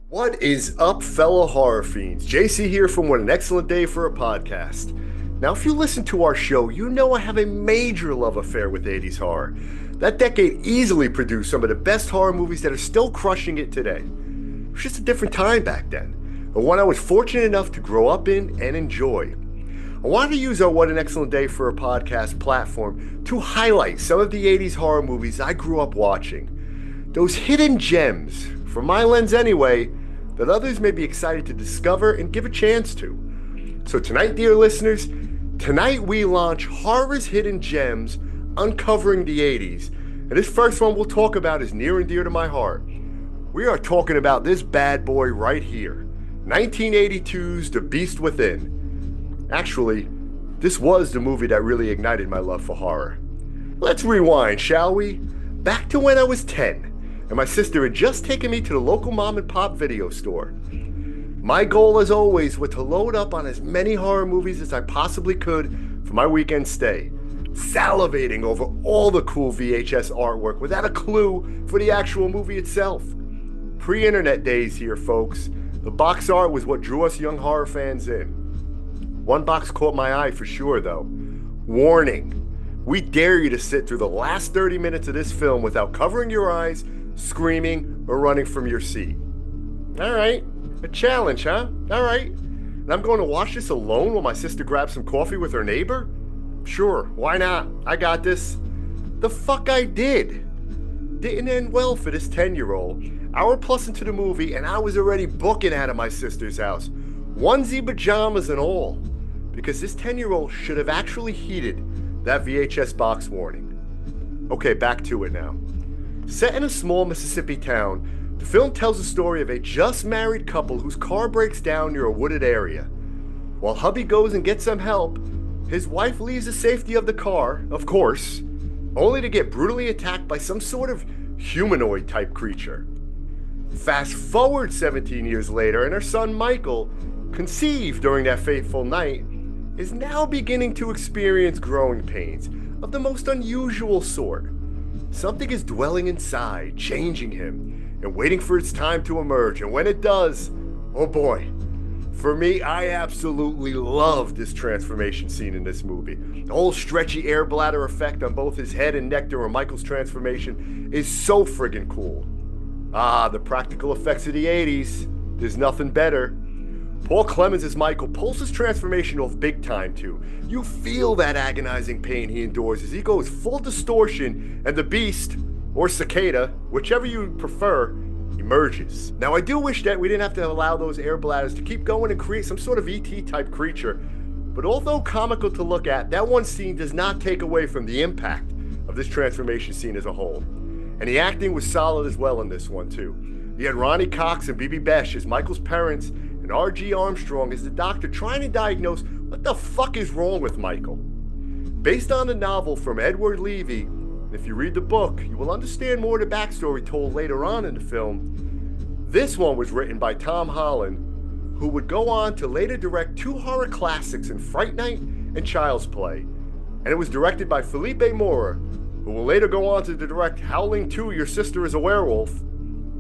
What is up, fellow horror fiends? JC here from What an Excellent Day for a Podcast. Now, if you listen to our show, you know I have a major love affair with 80s horror. That decade easily produced some of the best horror movies that are still crushing it today. It was just a different time back then, but one I was fortunate enough to grow up in and enjoy. I wanted to use our What an Excellent Day for a Podcast platform to highlight some of the 80s horror movies I grew up watching. Those hidden gems, from my lens anyway, that others may be excited to discover and give a chance to. So tonight, dear listeners, tonight we launch Horror's Hidden Gems, Uncovering the 80s. And this first one we'll talk about is near and dear to my heart. We are talking about this bad boy right here, 1982's The Beast Within. Actually, this was the movie that really ignited my love for horror. Let's rewind, shall we? Back to when I was 10. And my sister had just taken me to the local mom and pop video store. My goal, as always, was to load up on as many horror movies as I possibly could for my weekend stay, salivating over all the cool VHS artwork without a clue for the actual movie itself. Pre-internet days here, folks. The box art was what drew us young horror fans in. One box caught my eye for sure, though. Warning: we dare you to sit through the last 30 minutes of this film without covering your eyes, screaming, or running from your seat. Alright, a challenge, huh? Alright. And I'm going to watch this alone while my sister grabs some coffee with her neighbor? Sure, why not? I got this. The fuck I did. Didn't end well for this 10-year-old. Hour plus into the movie, and I was already booking out of my sister's house. Onesie pajamas and all. Because this 10-year-old should have actually heeded that VHS box warning. Okay, back to it now. Set in a small Mississippi town, the film tells the story of a just married couple whose car breaks down near a wooded area. While hubby goes and gets some help, his wife leaves the safety of the car, of course, only to get brutally attacked by some sort of humanoid type creature. Fast forward 17 years later, and her son Michael, conceived during that fateful night, is now beginning to experience growing pains of the most unusual sort. Something is dwelling inside, changing him, and waiting for its time to emerge. And when it does, oh boy. For me, I absolutely love this transformation scene in this movie. The whole stretchy air bladder effect on both his head and neck during Michael's transformation is so friggin' cool. Ah, the practical effects of the 80s. There's nothing better. Paul Clemens as Michael pulls his transformation off big time too. You feel that agonizing pain he endures as he goes full distortion and the beast, or cicada, whichever you prefer, emerges. Now I do wish that we didn't have to allow those air bladders to keep going and create some sort of ET type creature, but although comical to look at, that one scene does not take away from the impact of this transformation scene as a whole. And the acting was solid as well in this one too. You had Ronnie Cox and Bibi Besh as Michael's parents, and R.G. Armstrong is the doctor trying to diagnose what the fuck is wrong with Michael. Based on the novel from Edward Levy, if you read the book, you will understand more of the backstory told later on in the film. This one was written by Tom Holland, who would go on to later direct two horror classics in Fright Night and Child's Play. And it was directed by Felipe Mora, who will later go on to direct Howling 2, Your Sister is a Werewolf.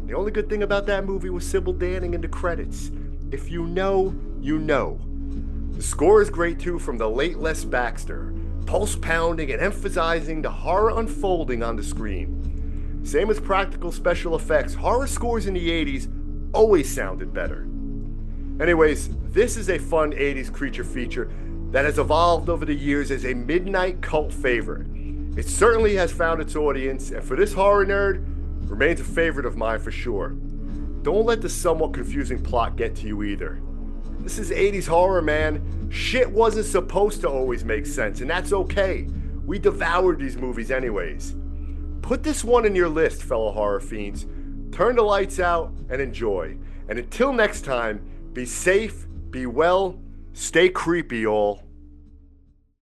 The only good thing about that movie was Sybil Danning in the credits. If you know, you know. The score is great too from the late Les Baxter, pulse pounding and emphasizing the horror unfolding on the screen. Same as practical special effects, horror scores in the 80s always sounded better. Anyways, this is a fun 80s creature feature that has evolved over the years as a midnight cult favorite. It certainly has found its audience, and for this horror nerd, remains a favorite of mine for sure. Don't let the somewhat confusing plot get to you either. This is 80s horror, man. Shit wasn't supposed to always make sense, and that's okay. We devoured these movies anyways. Put this one in your list, fellow horror fiends. Turn the lights out and enjoy. And until next time, be safe, be well, stay creepy, y'all.